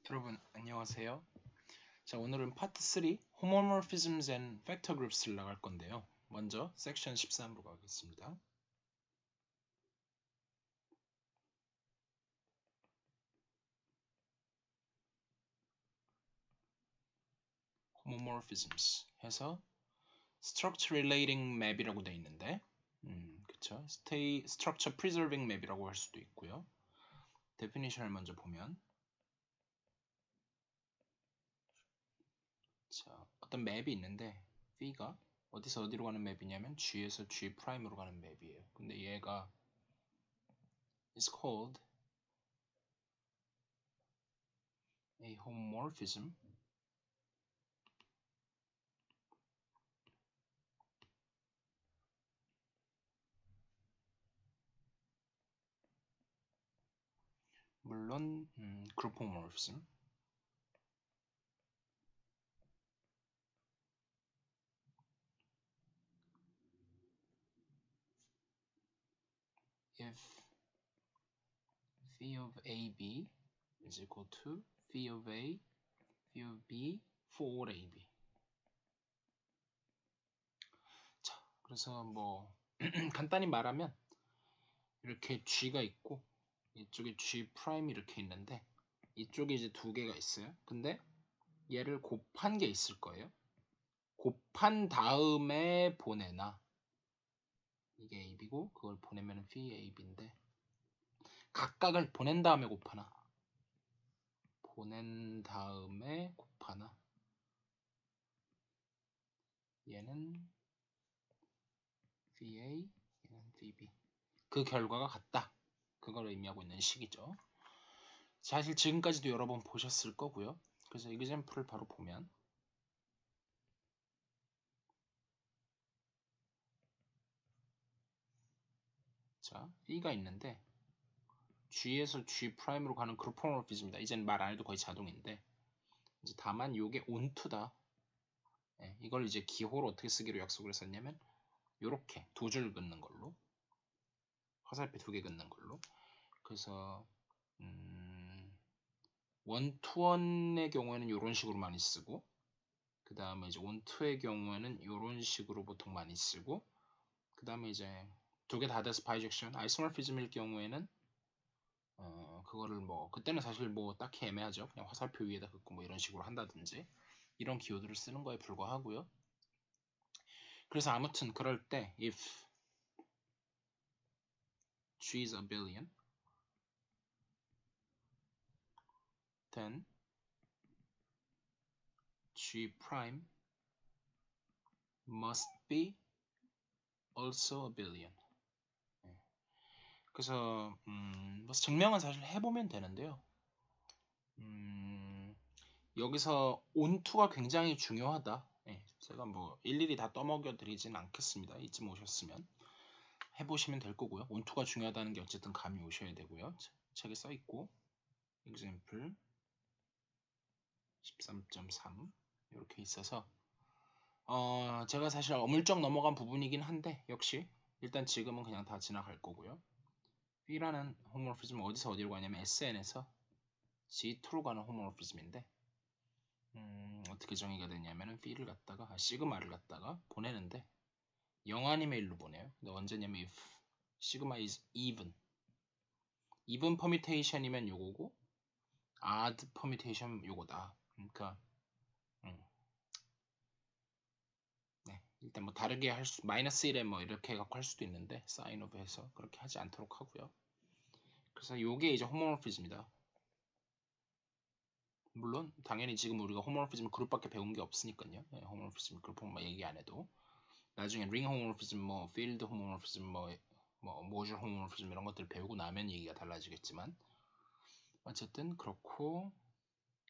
여러분 안녕하세요. 자, 오늘은 파트 3 Homomorphisms and Factor Groups를 나갈 건데요. 먼저 섹션 13으로 가겠습니다. Homomorphisms 해서 Structure Relating Map이라고 되어 있는데 그쵸? Structure Preserving Map이라고 할 수도 있고요. Definition을 먼저 보면 자, 어떤 맵이 있는데 P가 어디서 어디로 가는 맵이냐면 G에서 G'으로 가는 맵이에요. 근데 얘가 is called a homomorphism 물론 group homomorphism if phi of AB is equal to phi of A, phi of B for AB. 자, 그래서 뭐 간단히 말하면 이렇게 G가 있고 이쪽에 G 프라임이 이렇게 있는데 이쪽에 이제 두 개가 있어요. 근데 얘를 곱한 게 있을 거예요. 곱한 다음에 보내나 이게 AB고 그걸 보내면 phi AB인데 각각을 보낸 다음에 곱하나 보낸 다음에 곱하나 얘는 phi A, 얘는 phi B 그 결과가 같다. 그걸 의미하고 있는 식이죠. 사실 지금까지도 여러 번 보셨을 거고요. 그래서 example을 바로 보면 자, B가 있는데 G에서 G'으로 가는 그룹 홈모피즘입니다. 이제는 말 안 해도 거의 자동인데 이제 다만 이게 onto다. 네, 이걸 이제 기호로 어떻게 쓰기로 약속을 했었냐면 이렇게 두 줄 긋는 걸로 화살표 두 개 긋는 걸로 그래서 원투원의 경우에는 이런 식으로 많이 쓰고 그 다음에 이제 원투의 경우에는 이런 식으로 보통 많이 쓰고 그 다음에 이제 두 개 다 돼서 바이젝션 아이소모피즘일 경우에는 그거를 뭐 그때는 사실 뭐 딱히 애매하죠. 그냥 화살표 위에다 긋고 뭐 이런 식으로 한다든지 이런 기호들을 쓰는 거에 불과하고요. 그래서 아무튼 그럴 때 if G is a billion then G prime must be also a billion. 그래서 뭐 증명은 사실 해보면 되는데요. 여기서 onto가 굉장히 중요하다. 제가 뭐 일일이 다 떠먹여 드리진 않겠습니다. 이쯤 오셨으면 해보시면 될 거고요. onto가 중요하다는 게 어쨌든 감이 오셔야 되고요. 책에 써 있고 example 13.3 이렇게 있어서 제가 사실 어물쩍 넘어간 부분이긴 한데 역시 일단 지금은 그냥 다 지나갈 거고요. B라는 홈모피즘은 어디서 어디로 가냐면 SN에서 G2로 가는 홈모피즘인데 어떻게 정의가 되냐면은 B를 갖다가 시그마를 갖다가 보내는데 0 아니면 1로 보내요. 근데 언제냐면 if 시그마 is even 퍼뮤테이션이면 요거고 odd 퍼뮤테이션 요거다. 그러니까 네, 일단 뭐 다르게 할 수, 마이너스 1에 뭐 이렇게 갖고 할 수도 있는데 사인 오브 해서 그렇게 하지 않도록 하고요. 그래서 요게 이제 호모모피즘이다. 물론 당연히 지금 우리가 호모모피즘 그룹밖에 배운 게 없으니까요. 네, 호모모피즘 그룹은 뭐 얘기 안 해도 나중에 링 호모모피즘, 뭐 필드 호모모피즘, 뭐 모듈 호모모피즘 이런 것들 배우고 나면 얘기가 달라지겠지만 어쨌든 그렇고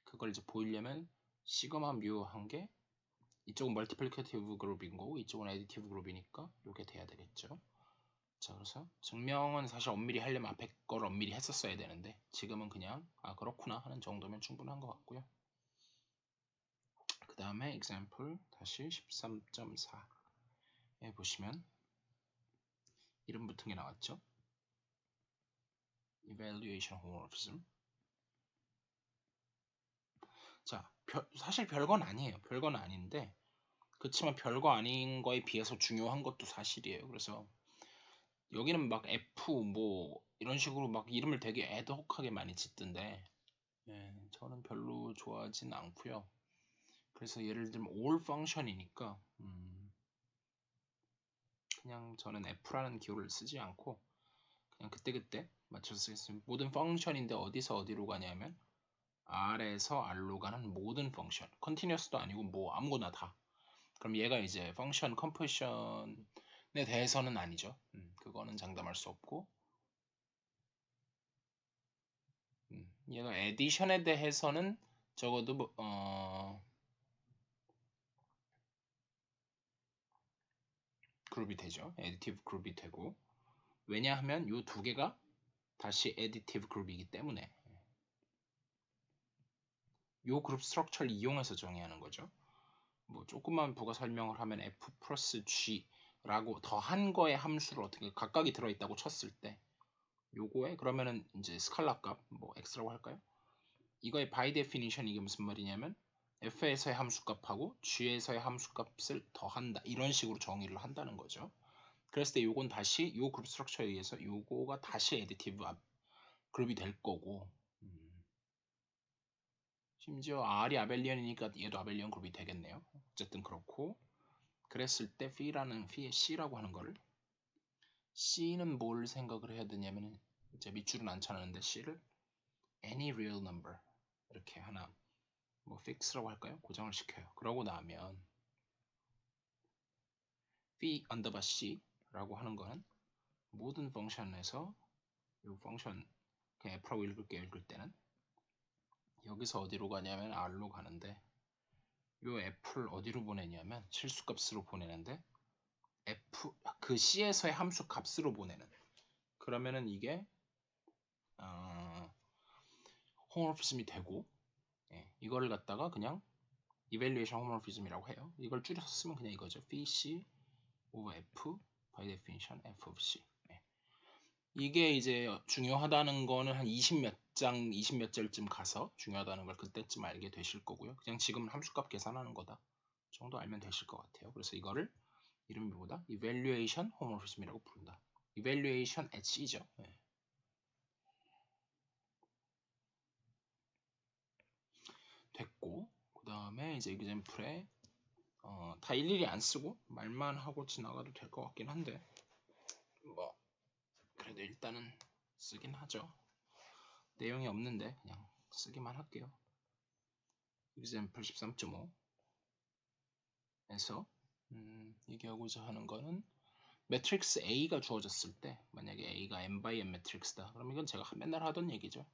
그걸 이제 보이려면 시그마 뮤 한 게 이쪽은 멀티플리케이티브 그룹인 거고 이쪽은 애디티브 그룹이니까 이렇게 돼야 되겠죠. 자, 그래서 증명은 사실 엄밀히 하려면 앞에 걸 엄밀히 했었어야 되는데 지금은 그냥 그렇구나 하는 정도면 충분한 것 같고요. 그 다음에 example 다시 13.4에 보시면 이름 붙은 게 나왔죠. evaluation homomorphism 자, 사실 별건 아니에요. 별건 아닌데 그렇지만 별거 아닌 거에 비해서 중요한 것도 사실이에요. 그래서 여기는 막 F 뭐 이런 식으로 막 이름을 되게 애드혹하게 많이 짓던데 저는 별로 좋아하진 않고요. 그래서 예를 들면 all function이니까 그냥 저는 F라는 기호를 쓰지 않고 그냥 그때그때 맞춰서 쓰겠습니다. 모든 펑션인데 어디서 어디로 가냐면 R에서 R로 가는 모든 펑션. 컨티뉴어스도 아니고 뭐 아무거나 다. 그럼 얘가 이제 펑션 컴포지션에 대해서는 아니죠. 그거는 장담할 수 없고 얘가 에디션에 대해서는 적어도 그룹이 되죠. 에디티브 그룹이 되고 왜냐하면 이 두 개가 다시 에디티브 그룹이기 때문에 이 그룹 스트럭처를 이용해서 정의하는 거죠. 뭐 조금만 부가 설명을 하면 F 플러스 G라고 더한 거의 함수를 어떻게 각각이 들어있다고 쳤을 때 요거에 그러면은 이제 스칼라 값 뭐 x라고 할까요? 이거의 by definition 이게 무슨 말이냐면 f에서의 함수값하고 g에서의 함수값을 더한다 이런 식으로 정의를 한다는 거죠. 그랬을 때 요건 다시 요 그룹 스트럭처에 의해서 요거가 다시 에디티브 그룹이 될 거고 심지어 R이 아벨리언이니까 얘도 아벨리언 그룹이 되겠네요. 어쨌든 그렇고 그랬을 때 P라는 P의 C라고 하는 거를 C는 뭘 생각을 해야 되냐면 이제 밑줄은 안 쳐놨는데 C를 any real number 이렇게 하나 뭐 fix라고 할까요? 고정을 시켜요. 그러고 나면 P 언더바 C라고 하는 거는 모든 펑션에서 이 펑션 그냥 F라고 읽을 때는 여기서 어디로 가냐면 R로 가는데 이 F를 어디로 보내냐면 실수값으로 보내는데 F 그 C에서의 함수 값으로 보내는 그러면은 이게 홈모피즘이 되고 이거를 갖다가 그냥 evaluation 홈모피즘이라고 해요. 이걸 줄여서 쓰면 그냥 이거죠. phi c over f by definition f of c. 이게 이제 중요하다는 거는 한 20몇 장, 20몇 절쯤 가서 중요하다는 걸 그때쯤 알게 되실 거고요. 그냥 지금은 함수값 계산하는 거다 정도 알면 되실 것 같아요. 그래서 이거를 이름이 뭐다? evaluation 홈모피즘이라고 부른다. evaluation h죠. 됐고 그 다음에 이제 example에 다 일일이 안 쓰고 말만 하고 지나가도 될 것 같긴 한데 뭐 그래도 일단은 쓰긴 하죠. 내용이 없는데 그냥 쓰기만 할게요. example 13.5에서 얘기하고자 하는 거는 매트릭스 A가 주어졌을 때 만약에 A가 n by n 매트릭스다. 그럼 이건 제가 맨날 하던 얘기죠.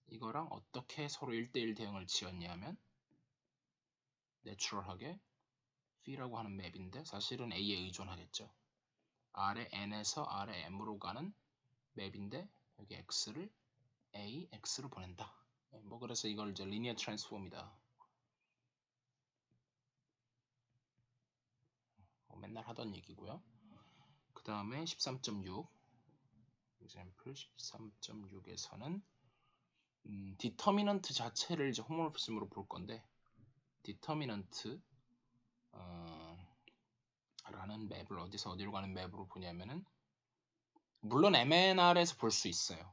이거랑 어떻게 서로 1대1 대응을 지었냐면 내추럴하게 P라고 하는 맵인데 사실은 A에 의존하겠죠. R의 N에서 R의 M으로 가는 맵인데 여기 X를 A, X로 보낸다. 뭐 그래서 이걸 이제 리니어 트랜스폼이다. 뭐 맨날 하던 얘기고요. 그 다음에 13.6 example 13.6에서는 디터미넌트 자체를 이제 홈모피즘으로 볼 건데 디터미넌트 라는 맵을 어디서 어디로 가는 맵으로 보냐면은 물론 MNR에서 볼 수 있어요.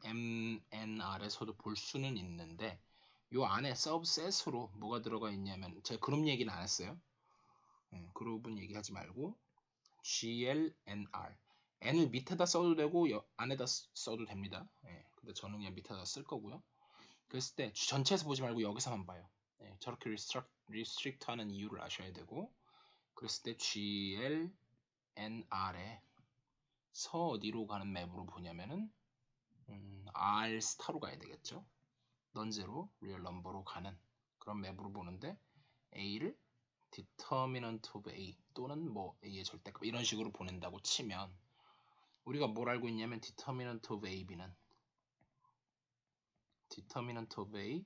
MNR에서도 볼 수는 있는데 요 안에 서브셋으로 뭐가 들어가 있냐면 제가 그룹 얘기는 안 했어요. 그룹은 얘기하지 말고 GLNR N을 밑에다 써도 되고 안에다 써도 됩니다. 근데 저는 그냥 밑에다 쓸 거고요. 그랬을 때 전체에서 보지 말고 여기서만 봐요. 저렇게 리스트릭트 하는 이유를 아셔야 되고 그랬을 때 GLNR에 서 어디로 가는 맵으로 보냐면은 R 스타로 가야 되겠죠. 넌제로 리얼 넘버로 가는 그런 맵으로 보는데 A를 determinant of A 또는 뭐 A의 절대값 이런 식으로 보낸다고 치면 우리가 뭘 알고 있냐면 determinant of A, B는 determinant of A,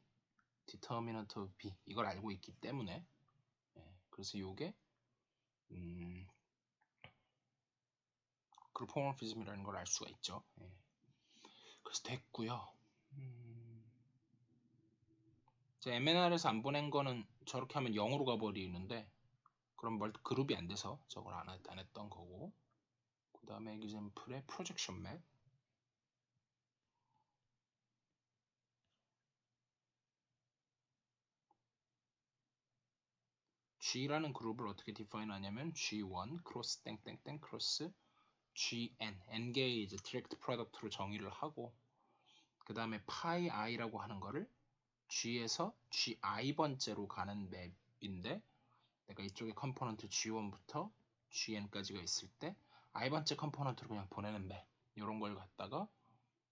determinant of B 이걸 알고 있기 때문에 그래서 이게 그룹 홈모피즘이라는 걸 알 수가 있죠. 그래서 됐고요. 이제 MNR에서 안 보낸 거는 저렇게 하면 0으로 가버리는데 그럼 그룹이 안 돼서 저걸 안 했던 거고. 그 다음에 example의 projection map. G라는 그룹을 어떻게 define 하냐면 G1 cross 땡땡땡 cross GN, n개의 이제 direct product로 정의를 하고, 그 다음에 pi i라고 하는 거를 G에서 GI 번째로 가는 맵인데, 내가 이쪽에 컴포넌트 G1부터 GN까지가 있을 때 I 번째 컴포넌트로 그냥 보내는 맵, 이런 걸 갖다가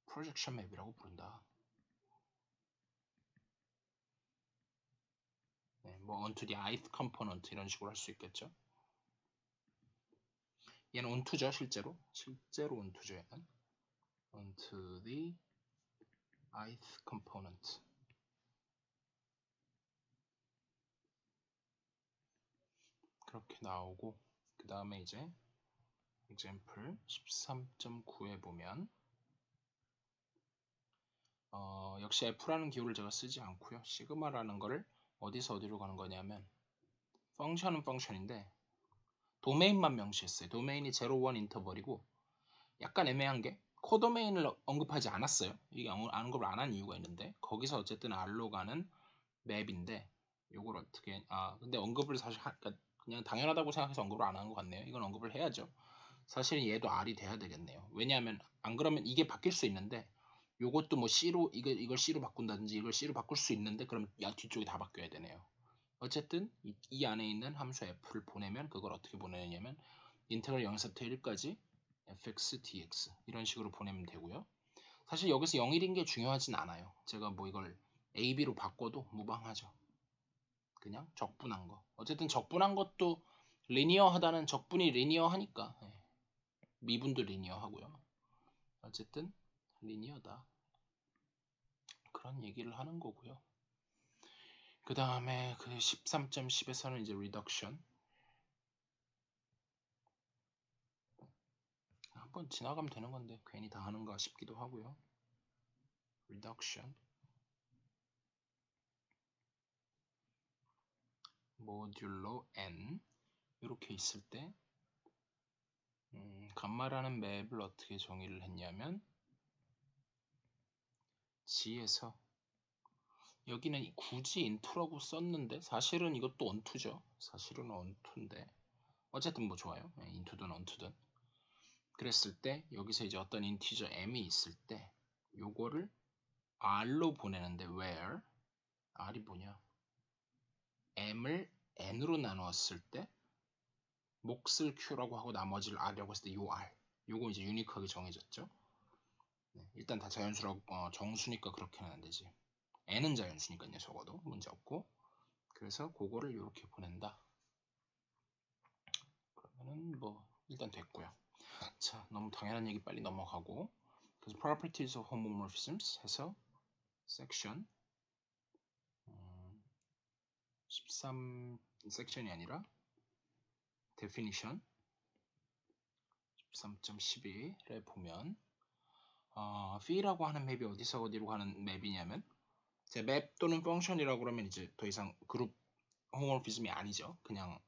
프로젝션 맵이라고 부른다. 네, 뭐 onto the ith component 이런 식으로 할 수 있겠죠. 얘는 onto죠, 실제로 onto죠. 얘는 onto the ith component. 그렇게 나오고, 그 다음에 이제 example 13.9에 보면 역시 F라는 기호를 제가 쓰지 않고요. 시그마라는 거를 어디서 어디로 가는 거냐면, 펑션은 펑션인데 도메인만 명시했어요. 도메인이 0, 1 인터벌이고, 약간 애매한 게 코도메인을 언급하지 않았어요. 이게 언급을 안 한 이유가 있는데, 거기서 어쨌든 R로 가는 맵인데, 요걸 어떻게 근데 언급을 사실 그냥 당연하다고 생각해서 언급을 안 한 것 같네요. 이건 언급을 해야죠. 사실은 얘도 R이 돼야 되겠네요. 왜냐하면 안 그러면 이게 바뀔 수 있는데, 요것도 뭐 C로 이걸 C로 바꾼다든지 이걸 C로 바꿀 수 있는데, 그럼 뒤쪽이 다 바뀌어야 되네요. 어쨌든 이 안에 있는 함수 f를 보내면 그걸 어떻게 보내냐면 인테그럴 0에서부터 1까지 fx dx 이런 식으로 보내면 되고요. 사실 여기서 0, 1인 게 중요하진 않아요. 제가 뭐 이걸 a, b로 바꿔도 무방하죠. 그냥 적분한 거. 어쨌든 적분한 것도 리니어하다는, 적분이 리니어하니까 미분도 리니어하고요. 어쨌든 리니어다, 그런 얘기를 하는 거고요. 그 다음에 그 13.10에서는 이제 reduction, 한번 지나가면 되는 건데 괜히 다 하는가 싶기도 하고요. reduction, 모듈로 n 이렇게 있을 때 감마라는 맵을 어떻게 정의를 했냐면, G에서 여기는 굳이 into라고 썼는데 사실은 이것도 onto죠. 사실은 onto인데 어쨌든 뭐 좋아요. into든 onto든. 그랬을 때 여기서 이제 어떤 인티저 m이 있을 때 요거를 r로 보내는데, where r이 뭐냐, m을 n으로 나누었을 때 몫을 q라고 하고 나머지를 r이라고 했을 때 요 r, 요거 이제 유니크하게 정해졌죠. 일단 다 자연수라고 정수니까 그렇게는 안 되지. n은 자연수니까요. 적어도 문제 없고. 그래서 그거를 이렇게 보낸다. 그러면은 뭐 일단 됐고요. 자, 너무 당연한 얘기 빨리 넘어가고, 그래서 properties of homomorphisms 해서 section 13 섹션이 아니라 definition 13.12에 보면 phi라고 하는 맵이 어디서 어디로 가는 맵이냐면, 제 맵 또는 펑션이라고 그러면 이제 더 이상 그룹 호모모피즘이 아니죠. 그냥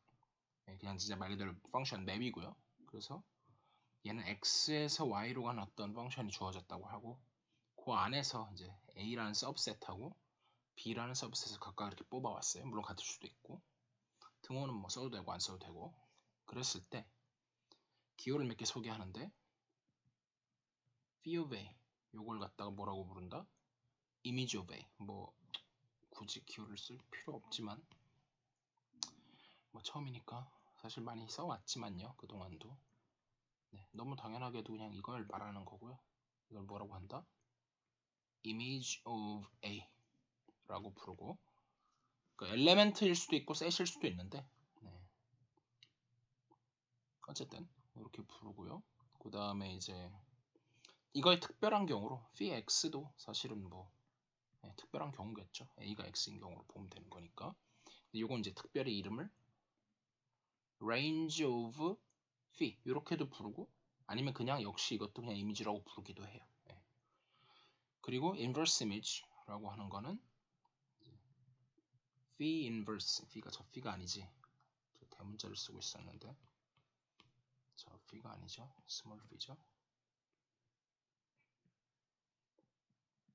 진짜 말 그대로 펑션 맵이고요. 그래서 얘는 x에서 y로 가는 어떤 펑션이 주어졌다고 하고, 그 안에서 이제 a라는 서브셋하고 b라는 서브셋을 각각 이렇게 뽑아왔어요. 물론 같을 수도 있고, 등호는 뭐 써도 되고 안 써도 되고. 그랬을 때 기호를 몇 개 소개하는데, phi of a 요걸 갖다가 뭐라고 부른다? image of a. 뭐 굳이 기호를 쓸 필요 없지만 뭐 처음이니까 사실 많이 써왔지만요, 그동안도. 너무 당연하게도 그냥 이걸 말하는 거고요. 이걸 뭐라고 한다? image of a 라고 부르고, 그 엘레멘트일 수도 있고 셋일 수도 있는데 어쨌든 이렇게 부르고요. 그 다음에 이제 이거의 특별한 경우로 phi x도 사실은 뭐 특별한 경우겠죠. a가 x인 경우로 보면 되는 거니까. 이건 이제 특별히 이름을 range of phi 이렇게도 부르고, 아니면 그냥 역시 이것도 그냥 이미지라고 부르기도 해요. 그리고 inverse image라고 하는 거는 fee inverse. fee가 저 fee가 아니지. 저 대문자를 쓰고 있었는데 저 fee가 아니죠. small fee죠.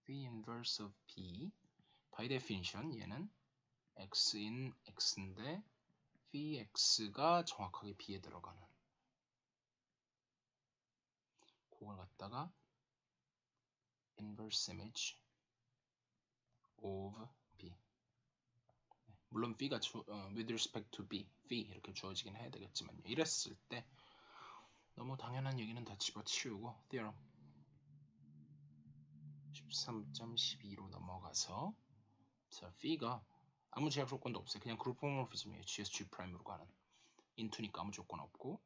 fee inverse of p. by definition 얘는 x in x인데 fee x가 정확하게 b에 들어가는 그걸 갖다가 inverse image of b. 물론 fee가 with respect to b, fee 이렇게 주어지긴 해야 되겠지만요. 이랬을 때 너무 당연한 얘기는 다 집어치우고 theorem 13.12로 넘어가서 자, fee가 아무 제약 조건도 없어요. 그냥 그룹 호모모피즘이에요. GSG'으로 가는 into니까 아무 조건 없고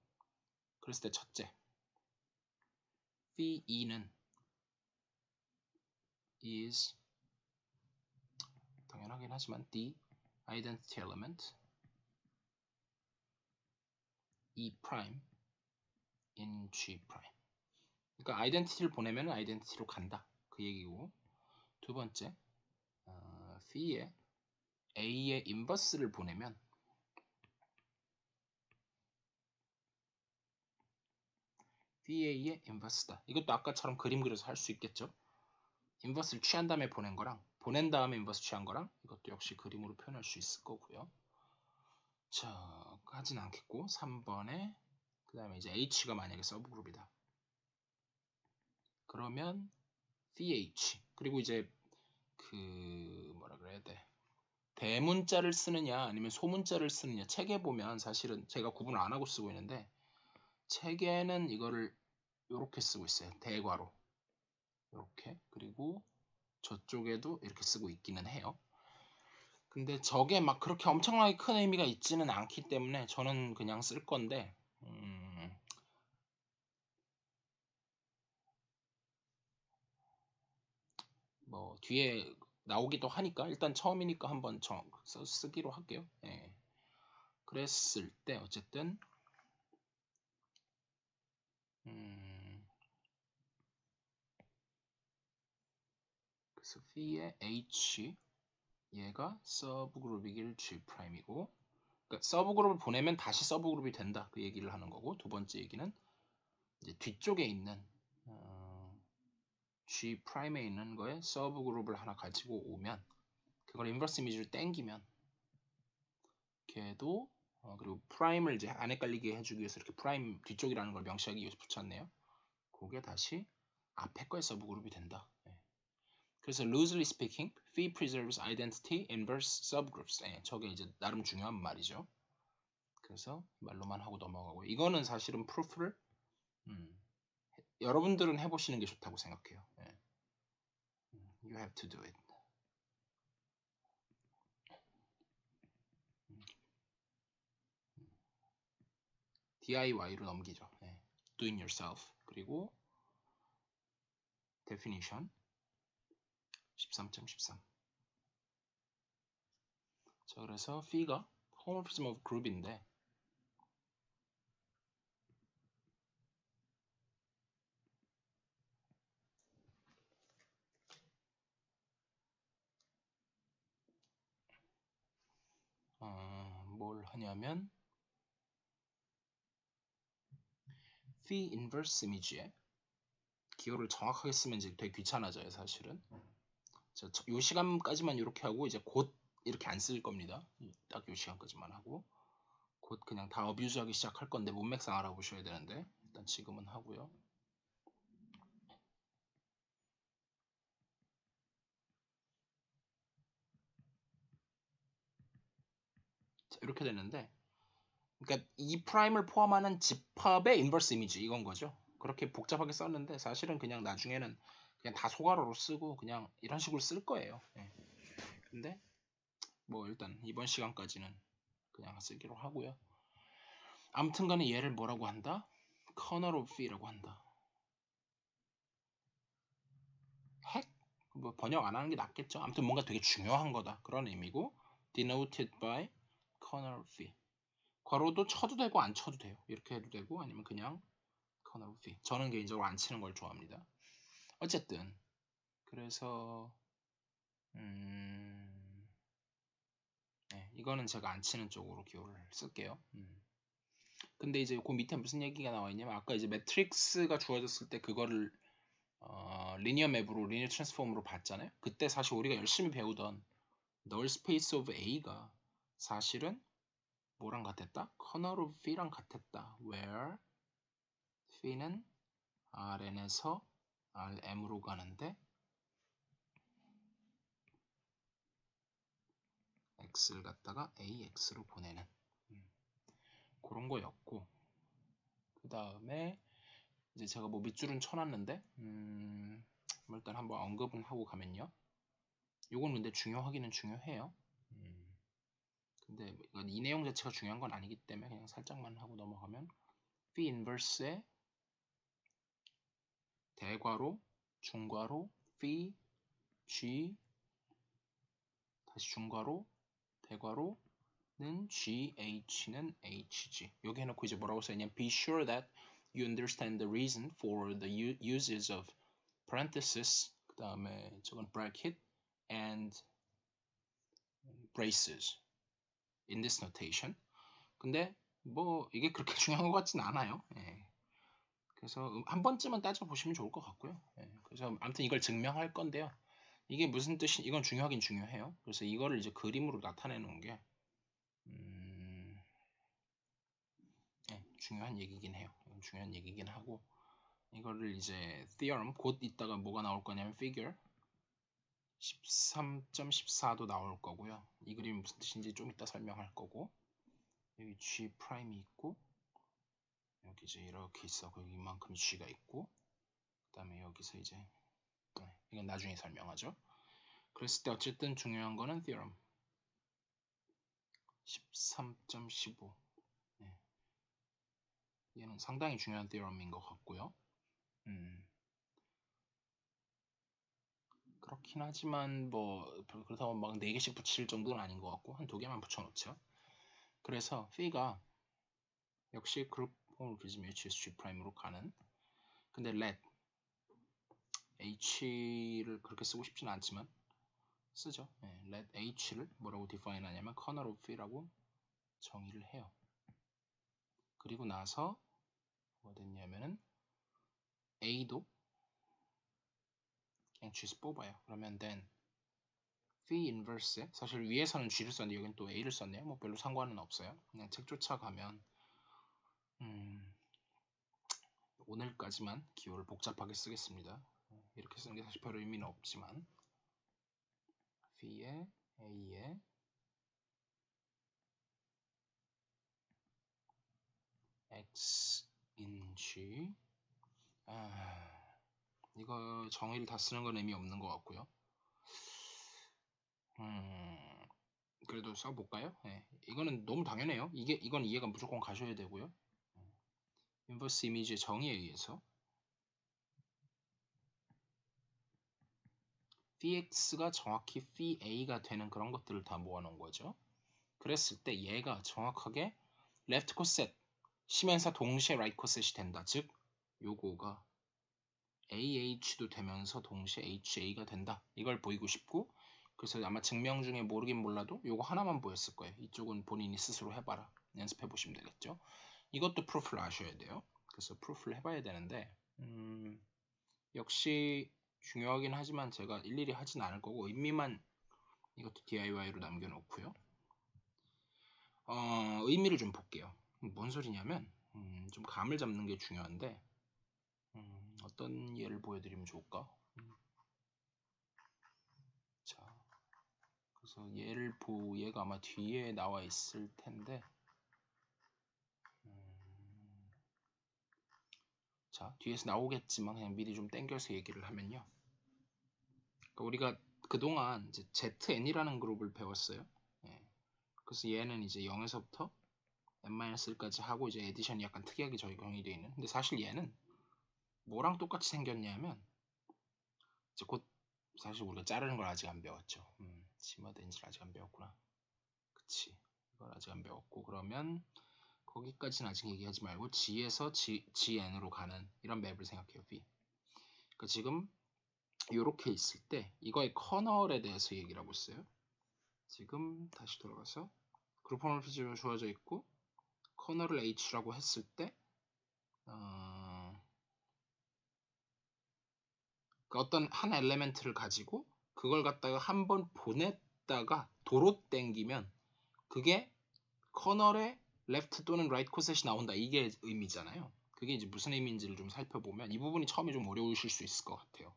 그랬을 때 첫째 phi e는 is 당연하긴 하지만 the identity element E prime in G prime. 그러니까 아이덴티티를 보내면 아이덴티티로 간다 그 얘기고 두 번째 phi에 A의 인버스를 보내면 phi의 인버스다. 이것도 아까처럼 그림 그려서 할 수 있겠죠. 인버스를 취한 다음에 보낸 거랑 보낸 다음에 인버스 취한 거랑 이것도 역시 그림으로 표현할 수 있을 거고요. 자, 하진 않겠고 3번에 그 다음에 이제 H가 만약에 서브그룹이다. 그러면 pH 그리고 이제 그 뭐라 그래야 돼 대문자를 쓰느냐 아니면 소문자를 쓰느냐 책에 보면 사실은 제가 구분을 안 하고 쓰고 있는데 책에는 이거를 이렇게 쓰고 있어요. 대괄호 이렇게 그리고 저쪽에도 이렇게 쓰고 있기는 해요. 근데 저게 막 그렇게 엄청나게 큰 의미가 있지는 않기 때문에 저는 그냥 쓸 건데 뭐 뒤에 나오기도 하니까 일단 처음이니까 한번 쓰기로 할게요. 예. 그랬을 때 어쨌든 그래서 phi의 H 얘가 서브그룹이길 G'이고 그러니까 서브그룹을 보내면 다시 서브그룹이 된다 그 얘기를 하는 거고 두 번째 얘기는 이제 뒤쪽에 있는 G'에 있는 거에 서브그룹을 하나 가지고 오면 그걸 인버스 이미지를 땡기면 걔도 그리고 프라임을 이제 안 헷갈리게 해주기 위해서 이렇게 프라임 뒤쪽이라는 걸 명시하기 위해서 붙였네요. 그게 다시 앞에 거의 서브그룹이 된다. 네. 그래서 loosely speaking, phi preserves identity inverse subgroups. 네, 저게 이제 나름 중요한 말이죠. 그래서 말로만 하고 넘어가고 이거는 사실은 프루프를 여러분들은 해보시는 게 좋다고 생각해요. 네. You have to do it. DIY로 넘기죠. 네. Do it yourself. 그리고 definition 13.13. 자, 그래서 phi가 homomorphism of group인데 뭘 하냐면 phi inverse image에 기호를 정확하게 쓰면 이제 되게 귀찮아져요, 사실은. 자, 요 시간까지만 이렇게 하고 이제 곧 이렇게 안 쓸 겁니다. 딱 요 시간까지만 하고 곧 그냥 다 어뷰즈하기 시작할 건데 문맥상 알아보셔야 되는데 일단 지금은 하고요. 자, 이렇게 되는데 그러니까 이 프라임을 포함하는 집합의 인버스 이미지 이건 거죠. 그렇게 복잡하게 썼는데 사실은 그냥 나중에는 그냥 다 소괄호로 쓰고 그냥 이런 식으로 쓸 거예요. 네. 근데 뭐 일단 이번 시간까지는 그냥 쓰기로 하고요. 아무튼 간에 얘를 뭐라고 한다? kernel of phi라고 한다. 핵? 뭐 번역 안 하는 게 낫겠죠. 아무튼 뭔가 되게 중요한 거다. 그런 의미고 denoted by kernel of phi. 괄호도 쳐도 되고 안 쳐도 돼요. 이렇게 해도 되고 아니면 그냥 kernel of phi. 저는 개인적으로 안 치는 걸 좋아합니다. 어쨌든 그래서 네. 이거는 제가 안 치는 쪽으로 기호를 쓸게요. 근데 이제 그 밑에 무슨 얘기가 나와 있냐면 아까 이제 매트릭스가 주어졌을 때 그거를 리니어 맵으로 리니어 트랜스폼으로 봤잖아요. 그때 사실 우리가 열심히 배우던 null space of A가 사실은 뭐랑 같았다? corner of P랑 같았다. where P는 Rn에서 Rm으로 가는데 X를 갖다가 AX로 보내는 그런 거였고 그 다음에 이제 제가 뭐 밑줄은 쳐놨는데 뭐 일단 한번 언급은 하고 가면요. 요건 근데 중요하기는 중요해요. 근데 이건 이 내용 자체가 중요한 건 아니기 때문에 그냥 살짝만 하고 넘어가면 phi inverse의 대괄호, 중괄호, phi g 다시 중괄호, 대괄호는 GH는 HG. 여기 해놓고 이제 뭐라고 써있냐면 be sure that you understand the reason for the uses of parenthesis 그 다음에 저건 bracket and braces in this notation. 근데 뭐 이게 그렇게 중요한 것 같진 않아요. 예. 그래서 한 번쯤은 따져보시면 좋을 것 같고요. 예. 그래서 아무튼 이걸 증명할 건데요. 이게 무슨 뜻이 이건 중요하긴 중요해요. 그래서 이거를 이제 그림으로 나타내 놓은 게 네, 중요한 얘기긴 해요. 중요한 얘기긴 하고 이거를 이제 theorem 곧 이따가 뭐가 나올 거냐면 figure 13.14도 나올 거고요. 이 그림이 무슨 뜻인지 좀 이따 설명할 거고 여기 G 프라임이 있고 여기 이제 이렇게 있어. 여기 이만큼 G가 있고 그 다음에 여기서 이제 이건 나중에 설명하죠. 그랬을 때 어쨌든 중요한 거는 theorem 13.15 얘는 상당히 중요한 theorem인 것 같고요. 그렇긴 하지만 뭐 그렇다고 막 4개씩 붙일 정도는 아닌 것 같고 한 2개만 붙여놓죠. 그래서 phi가 역시 그룹 호모모피즘 HSG'으로 가는 근데 let H를 그렇게 쓰고 싶지는 않지만 쓰죠. 네, let H를 뭐라고 define 하냐면 corner of P라고 정의를 해요. 그리고 나서 뭐가 됐냐면은 A도 그냥 G에서 뽑아요. 그러면 then phi inverse 사실 위에서는 G를 썼는데 여기는 또 A를 썼네요. 뭐 별로 상관은 없어요. 그냥 책 쫓아가면 오늘까지만 기호를 복잡하게 쓰겠습니다. 이렇게 쓰는 게 사실 별 의미는 없지만 phi의 A의 X인 G 이거 정의를 다 쓰는 건 의미 없는 것 같고요. 그래도 써볼까요? 네. 이거는 너무 당연해요. 이건 이해가 무조건 가셔야 되고요. 인버스 이미지의 정의에 의해서 px가 정확히 phi a가 되는 그런 것들을 다 모아놓은 거죠. 그랬을 때 얘가 정확하게 left coset 시면서 동시에 right coset이 된다. 즉 요거가 AH도 되면서 동시에 HA가 된다. 이걸 보이고 싶고 그래서 아마 증명 중에 모르긴 몰라도 요거 하나만 보였을 거예요. 이쪽은 본인이 스스로 해봐라. 연습해 보시면 되겠죠. 이것도 프루프를 아셔야 돼요. 그래서 프루프를 해봐야 되는데 역시 중요하긴 하지만 제가 일일이 하진 않을 거고 의미만 이것도 DIY로 남겨놓고요. 의미를 좀 볼게요. 뭔 소리냐면 좀 감을 잡는 게 중요한데 어떤 예를 보여드리면 좋을까? 자, 그래서 얘가 아마 뒤에 나와 있을 텐데 자, 뒤에서 나오겠지만 그냥 미리 좀 땡겨서 얘기를 하면요. 그러니까 우리가 그동안 이제 ZN이라는 그룹을 배웠어요. 예. 그래서 얘는 이제 0에서부터 n-1까지 하고 이제 에디션이 약간 특이하게 적용이 되어 있는. 근데 사실 얘는 뭐랑 똑같이 생겼냐면 이제 곧 사실 우리가 자르는 걸 아직 안 배웠죠. 지마덴지를 아직 안 배웠구나. 그치. 이걸 아직 안 배웠고 그러면 거기까지는 아직 얘기하지 말고 G에서 GN으로 가는 이런 맵을 생각해요. V. 그러니까 지금 이렇게 있을 때 이거의 커널에 대해서 얘기를 하고 있어요. 지금 다시 돌아가서 그룹 호모모피즘이 주어져 있고 커널을 H라고 했을 때 그 어떤 한 엘레멘트를 가지고 그걸 갖다가 한번 보냈다가 도로 땡기면 그게 커널의 레프트 또는 라이트 코셋이 나온다. 이게 의미잖아요. 그게 이제 무슨 의미인지를 좀 살펴보면 이 부분이 처음에 좀 어려우실 수 있을 것 같아요.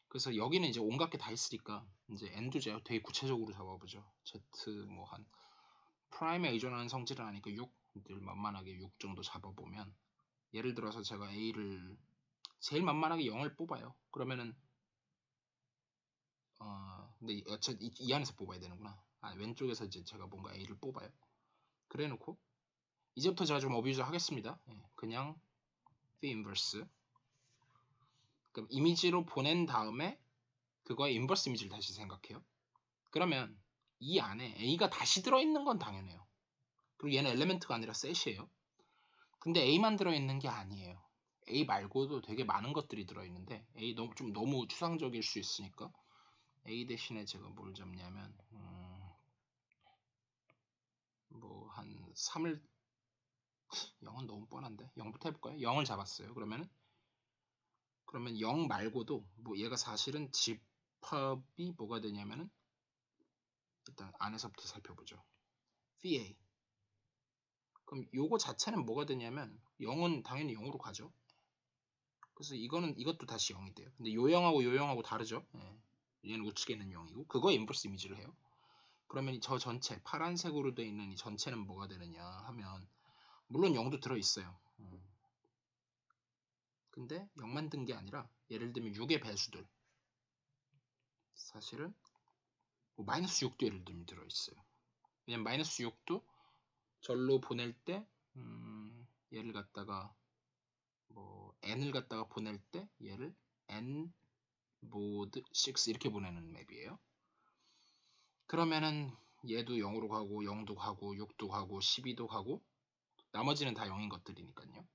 그래서 여기는 이제 온갖 게 다 있으니까 이제 n도 제가 되게 구체적으로 잡아보죠. z 뭐 한 프라임에 의존하는 성질은 아니까 6, 늘 만만하게 6 정도 잡아보면 예를 들어서 제가 a를 제일 만만하게 0을 뽑아요. 그러면은 근데 이 안에서 뽑아야 되는구나. 왼쪽에서 이제 제가 뭔가 a를 뽑아요. 그래 놓고 이제부터 제가 좀 어뷰즈 하겠습니다. 그냥 phi 인버스. 그럼 이미지로 보낸 다음에 그거의 인버스 이미지를 다시 생각해요. 그러면 이 안에 a가 다시 들어있는 건 당연해요. 그리고 얘는 엘레멘트가 아니라 셋이에요. 근데 a만 들어있는 게 아니에요. a 말고도 되게 많은 것들이 들어있는데 a 너무 추상적일 수 있으니까 a 대신에 제가 뭘 잡냐면 뭐 한 3을 0은 너무 뻔한데 0부터 해볼까요? 0을 잡았어요. 그러면 0 말고도 뭐 얘가 사실은 집합이 뭐가 되냐면은 일단 안에서부터 살펴보죠. phi a. 그럼 요거 자체는 뭐가 되냐면 0은 당연히 0으로 가죠. 그래서 이것도 다시 0이 돼요. 근데 요 0하고 요 0하고 다르죠. 얘는 우측에는 0이고 그거에 인버스 이미지를 해요. 그러면 저 전체 파란색으로 되어 있는 이 전체는 뭐가 되느냐 하면 물론 0도 들어있어요. 근데 0만 든 게 아니라 예를 들면 6의 배수들 사실은 뭐 마이너스 6도 예를 들면 들어있어요. 왜냐면 마이너스 6도 절로 보낼 때 얘를 갖다가 뭐 n을 갖다가 보낼 때 얘를 n 모드 6 이렇게 보내는 맵이에요. 그러면은 얘도 0으로 가고 0도 가고 6도 가고 12도 가고 나머지는 다 0인 것들이니까요.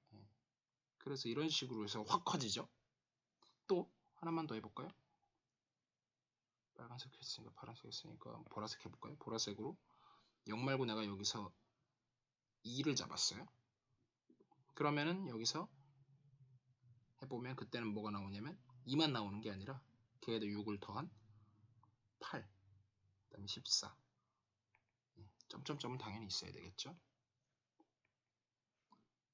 그래서 이런 식으로 해서 확 커지죠. 또 하나만 더 해볼까요? 빨간색 했으니까 파란색 했으니까 보라색 해볼까요? 보라색으로 0 말고 내가 여기서 2를 잡았어요. 그러면은 여기서 해보면 그때는 뭐가 나오냐면 2만 나오는 게 아니라 걔에다 6을 더한 8, 그 다음에 14. 점점점은 당연히 있어야 되겠죠.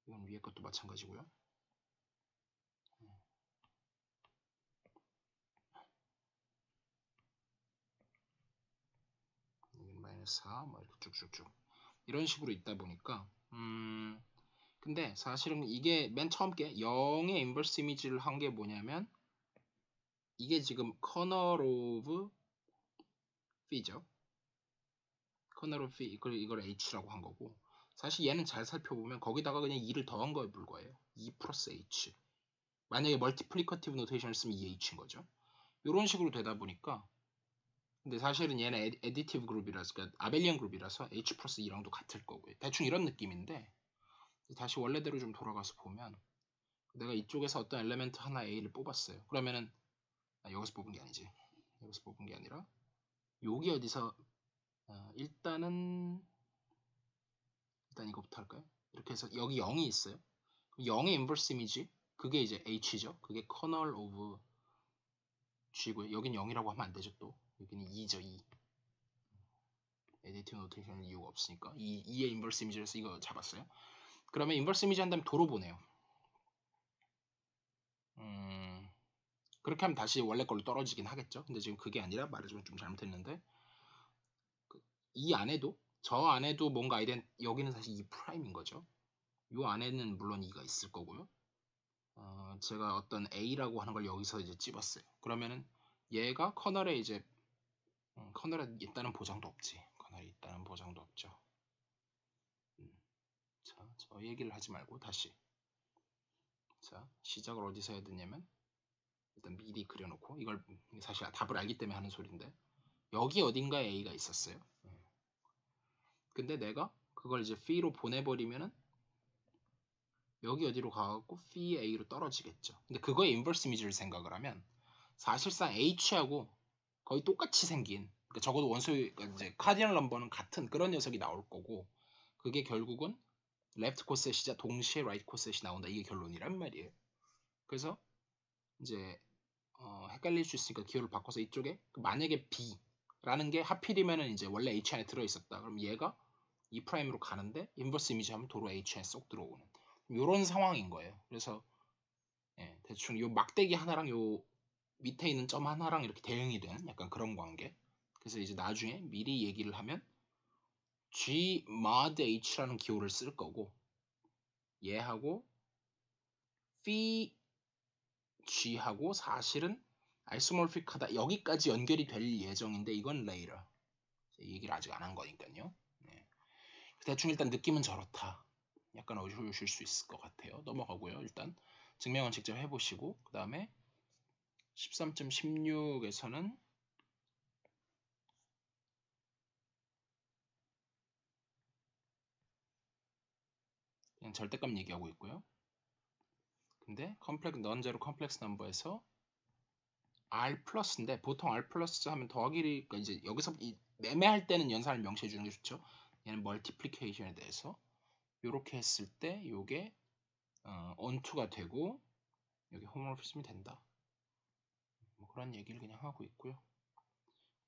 이건 위에 것도 마찬가지고요. 여기는 마이너스 4, 뭐 이렇게 쭉쭉쭉 이런 식으로 있다 보니까 근데 사실은 이게 맨 처음 게 0의 인버스 이미지를 한 게 뭐냐면 이게 지금 커널 오브 P죠. 커널 오브 P 이걸 H라고 한 거고 사실 얘는 잘 살펴보면 거기다가 그냥 2를 더한 거에 불과해요. 2 플러스 H. 만약에 멀티플리커티브 노테이션을 쓰면 2H인 거죠. 이런 식으로 되다 보니까 근데 사실은 얘는 에디티브 그룹이라서 그러니까 아벨리언 그룹이라서 H 플러스 2랑도 같을 거고요. 대충 이런 느낌인데 다시 원래대로 좀 돌아가서 보면 내가 이쪽에서 어떤 엘레멘트 하나 A를 뽑았어요. 그러면은 여기서 뽑은 게 아니지. 여기서 뽑은 게 아니라 여기 어디서 일단 이거부터 할까요? 이렇게 해서 여기 0이 있어요. 0의 인버스 이미지 그게 이제 H죠. 그게 커널 오브 G고요. 여긴 0이라고 하면 안 되죠. 또 여기는 2죠. 2. 에디티브 노테이션은 이유가 없으니까 2의 인버스 이미지에서 이거 잡았어요. 그러면 인버스 이미지 한 다음에 도로 보내요. 그렇게 하면 다시 원래 걸로 떨어지긴 하겠죠. 근데 지금 그게 아니라 말을 좀 잘못했는데 이 안에도 저 안에도 뭔가 여기는 사실 2 프라임인 거죠. 이 안에는 물론 2가 있을 거고요. 제가 어떤 A라고 하는 걸 여기서 이제 집었어요. 그러면은 얘가 커널에 이제 커널에 있다는 보장도 없지. 커널에 있다는 보장도 없죠. 자, 저 얘기를 하지 말고 다시. 자, 시작을 어디서 해야 되냐면 일단 미리 그려놓고 이걸 사실 답을 알기 때문에 하는 소리인데 여기 어딘가에 A가 있었어요. 근데 내가 그걸 이제 P로 보내버리면은 여기 어디로 가갖고 P의 A로 떨어지겠죠. 근데 그거의 인버스 이미지를 생각을 하면 사실상 H하고 거의 똑같이 생긴 그러니까 적어도 원소의 그러니까 이제 카디널 넘버는 같은 그런 녀석이 나올 거고 그게 결국은 레프트 코셋이자 동시에 라이트 코셋이 나온다. 이게 결론이란 말이에요. 그래서 이제 헷갈릴 수 있으니까 기호를 바꿔서 이쪽에 만약에 B라는 게 하필이면은 이제 원래 H 안에 들어 있었다. 그럼 얘가 E''으로 가는데 인버스 이미지 하면 도로 H 안에 쏙 들어오는 이런 상황인 거예요. 그래서 예, 대충 요 막대기 하나랑 요 밑에 있는 점 하나랑 이렇게 대응이 되는 약간 그런 관계. 그래서 이제 나중에 미리 얘기를 하면 G mod H라는 기호를 쓸 거고 얘하고 phi G하고 사실은 아이소모픽하다 여기까지 연결이 될 예정인데 이건 레이러 얘기를 아직 안 한 거니까요. 네. 대충 일단 느낌은 저렇다. 약간 어려우실 수 있을 것 같아요. 넘어가고요. 일단 증명은 직접 해보시고 그 다음에 13.16에서는 그냥 절대값 얘기하고 있고요. 근데 컴플렉스 넌제로 컴플렉스 넘버에서 R 플러스인데 보통 R 플러스 하면 더하기를 그러니까 이제 여기서 매매할 때는 연산을 명시해 주는 게 좋죠. 얘는 멀티플리케이션에 대해서 이렇게 했을 때 이게 onto가 되고 여기 홈모피즘이 된다. 뭐 그런 얘기를 그냥 하고 있고요.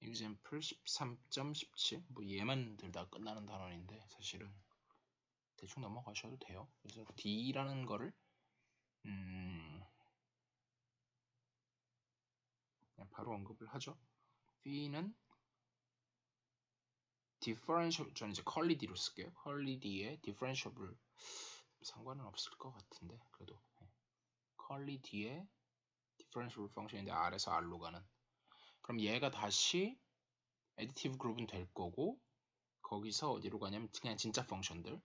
example 13.17 뭐 얘만 들다 끝나는 단원인데 사실은 대충 넘어가셔도 돼요. 그래서 D라는 거를 그냥 바로 언급을 하죠. B는 differentiable 저는 이제 curly D로 쓸게요. curly D에 differentiable 상관은 없을 것 같은데 그래도 curly D에 differentiable 펑션인데 R에서 R로 가는 그럼 얘가 다시 additive 그룹은 될 거고 거기서 어디로 가냐면 그냥 진짜 펑션들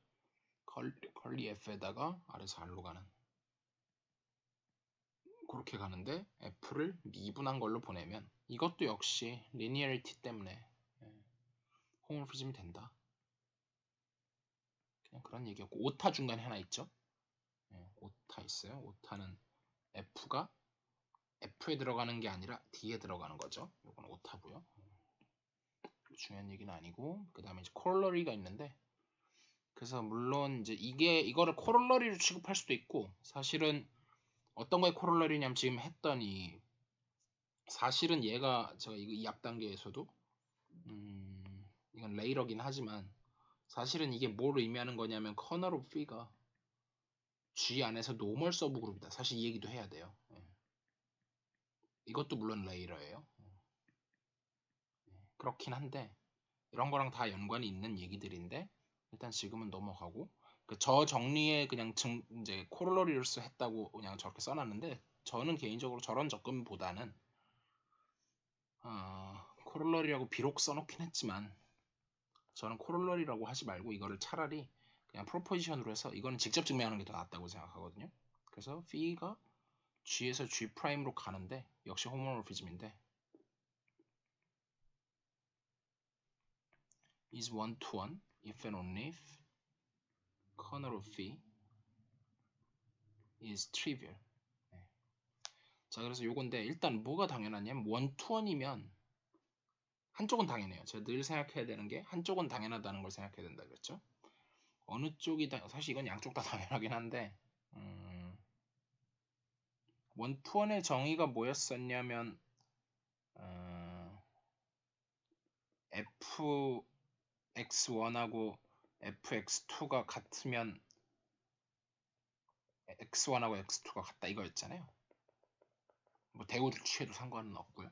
curly F에다가 R에서 R로 가는 그렇게 가는데 F를 미분한 걸로 보내면 이것도 역시 linearity 때문에 홈모피즘이 된다. 그냥 그런 얘기였고 오타 중간에 하나 있죠. 오타 있어요. 오타는 F가 F에 들어가는 게 아니라 D에 들어가는 거죠. 이건 오타고요. 중요한 얘기는 아니고 그 다음에 이제 코롤러리가 있는데 그래서 물론 이제 이거를 코롤러리로 취급할 수도 있고 사실은 어떤 거에 코롤러리냐면 지금 했더니 사실은 얘가 제가 이 앞 단계에서도 이건 레이러긴 하지만 사실은 이게 뭘 의미하는 거냐면 커널 오브 P가 G 안에서 노멀 서브 그룹이다. 사실 이 얘기도 해야 돼요. 이것도 물론 레이러예요. 그렇긴 한데 이런 거랑 다 연관이 있는 얘기들인데 일단 지금은 넘어가고 저 정리에 그냥 이제 코롤러리로서 했다고 그냥 저렇게 써놨는데 저는 개인적으로 저런 접근보다는 코롤러리라고 비록 써놓긴 했지만 저는 코롤러리라고 하지 말고 이거를 차라리 그냥 프로포지션으로 해서 이거는 직접 증명하는 게 더 낫다고 생각하거든요. 그래서 P가 G에서 G'로 가는데 역시 호모모피즘인데 is one to one if and only if corner of phi is trivial. 자 그래서 요건데 일단 뭐가 당연하냐면 one to one이면 한쪽은 당연해요. 제가 늘 생각해야 되는 게 한쪽은 당연하다는 걸 생각해야 된다 그랬죠. 어느 쪽이 사실 이건 양쪽 다 당연하긴 한데 one to one의 정의가 뭐였었냐면 fx1하고 fx2가 같으면 x1하고 x2가 같다 이거였잖아요. 뭐 대우를 취해도 상관은 없고요.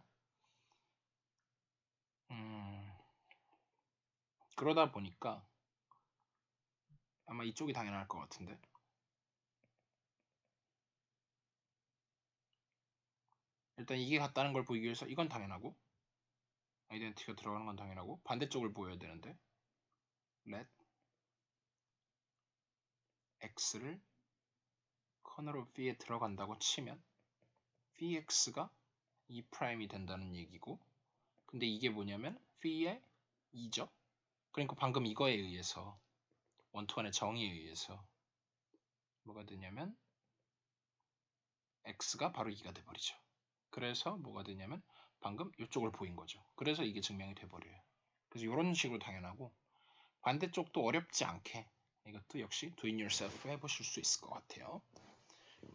그러다 보니까 아마 이쪽이 당연할 것 같은데 일단 이게 같다는 걸 보이기 위해서 이건 당연하고 아이덴티티가 들어가는 건 당연하고 반대쪽을 보여야 되는데 let x를 커널 오브 p에 들어간다고 치면 px가 e''이 된다는 얘기고 근데 이게 뭐냐면 p의 2죠. 그러니까 방금 이거에 의해서 원투원의 정의에 의해서 뭐가 되냐면 x가 바로 2가 돼버리죠. 그래서 뭐가 되냐면 방금 이쪽을 보인 거죠. 그래서 이게 증명이 돼버려요. 그래서 이런 식으로 당연하고 반대쪽도 어렵지 않게 이것도 역시 do it yourself 해보실 수 있을 것 같아요.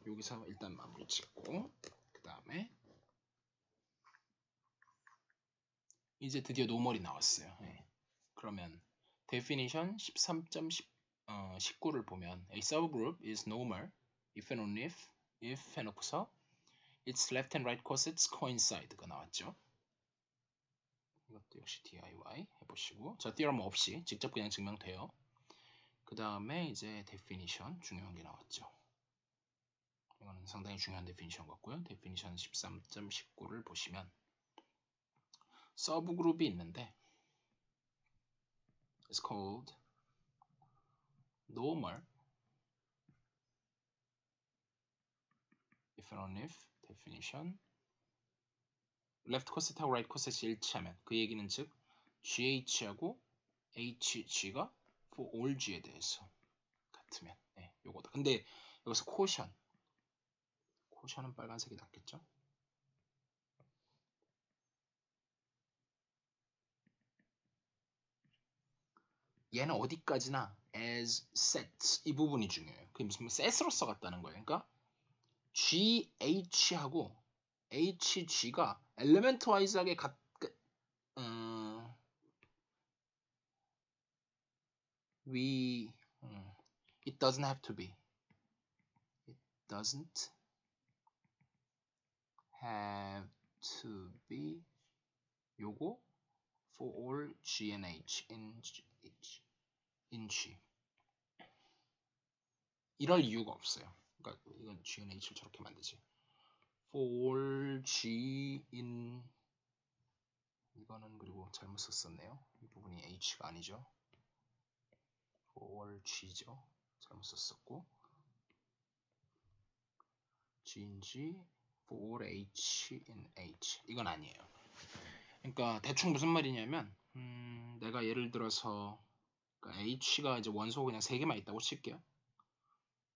여기서 일단 마무리 짓고 그 다음에 이제 드디어 노멀이 나왔어요. 네. 그러면 definition 13.19를 보면 a subgroup is normal if and only if 해놓고서 its left and right corsets coincide가 나왔죠. 이것도 역시 DIY 해보시고 자 theorem 없이 직접 그냥 증명돼요. 그 다음에 이제 definition 중요한 게 나왔죠. 이거는 상당히 중요한 definition 같고요. definition 13.19를 보시면 서브그룹이 있는데 it's called normal if and only if definition left coset하고 right coset이 일치하면 그 얘기는 즉 GH하고 HG가 for all G에 대해서 같으면 요거다. 근데 여기서 코션은 빨간색이 낫겠죠? 얘는 어디까지나 as set 이 부분이 중요해요. 그게 무슨 set으로 써갔다는 거예요. 그러니까 GH하고 HG가 엘리멘트 와이즈하게 it doesn't have to be. It doesn't have to be 요거 for all G and H in G. 이럴 이유가 없어요. 그러니까 이건 G and H를 저렇게 만들지. For all G in 이거는 그리고 잘못 썼었네요. 이 부분이 H가 아니죠. For all G죠. 잘못 썼었고 G in G for all H in H 이건 아니에요. 그러니까 대충 무슨 말이냐면 내가 예를 들어서 그러니까 H가 이제 원소가 그냥 3개만 있다고 칠게요.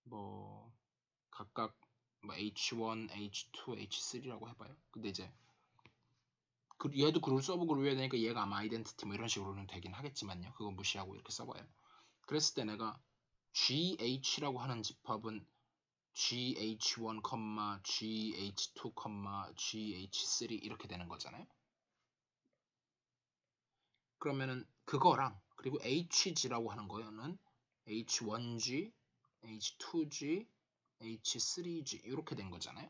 뭐 각각 뭐 H1, H2, H3라고 해봐요. 근데 이제 얘도 그룹 서브그룹이어야 되니까 얘가 아마 아이덴티티 뭐 이런 식으로는 되긴 하겠지만요. 그거 무시하고 이렇게 써봐요. 그랬을 때 내가 GH라고 하는 집합은 GH1, GH2, GH3 이렇게 되는 거잖아요. 그러면은 그거랑 그리고 HG라고 하는 거는 H1G, H2G, H3G 이렇게 된 거잖아요.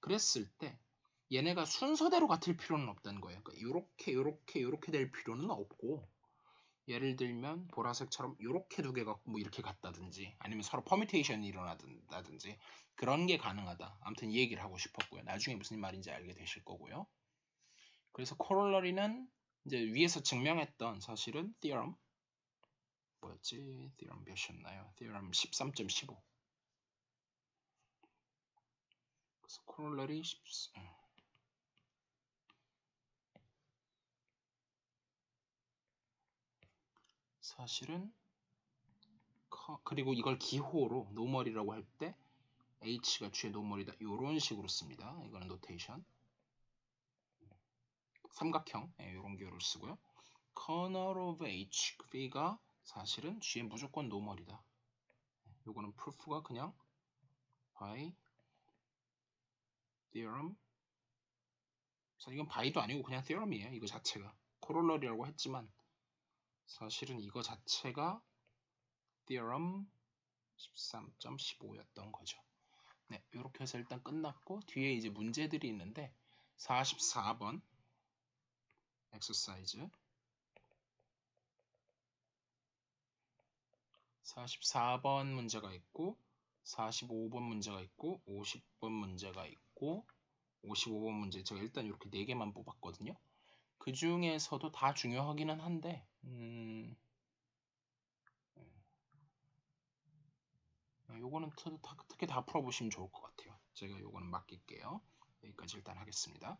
그랬을 때 얘네가 순서대로 같을 필요는 없다는 거예요. 그러니까 이렇게 될 필요는 없고 예를 들면 보라색처럼 이렇게 두 개가 뭐 이렇게 같다든지 아니면 서로 퍼뮤테이션이 일어나든지 그런 게 가능하다. 아무튼 이 얘기를 하고 싶었고요. 나중에 무슨 말인지 알게 되실 거고요. 그래서 코롤러리는 이제 위에서 증명했던 사실은 theorem 뭐였지? theorem 몇이었나요? theorem 13.15 그래서 코롤러리 13 사실은 그리고 이걸 기호로 노멀이라고 할 때 H가 G의 노멀이다 이런 식으로 씁니다. 이거는 노테이션 삼각형 이런 기호를 쓰고요. Kernel of H V가 사실은 G의 무조건 노멀이다. 요거는 proof가 그냥 by theorem 이건 by도 아니고 그냥 theorem이에요. 이거 자체가 코롤러리라고 했지만 사실은 이거 자체가 theorem 13.15였던 거죠. 네, 이렇게 해서 일단 끝났고 뒤에 이제 문제들이 있는데 44번 엑서사이즈 44번 문제가 있고 45번 문제가 있고 50번 문제가 있고 55번 문제 제가 일단 이렇게 4개만 뽑았거든요. 그 중에서도 다 중요하기는 한데 요거는 특히 다 풀어보시면 좋을 것 같아요. 제가 요거는 맡길게요. 여기까지 일단 하겠습니다.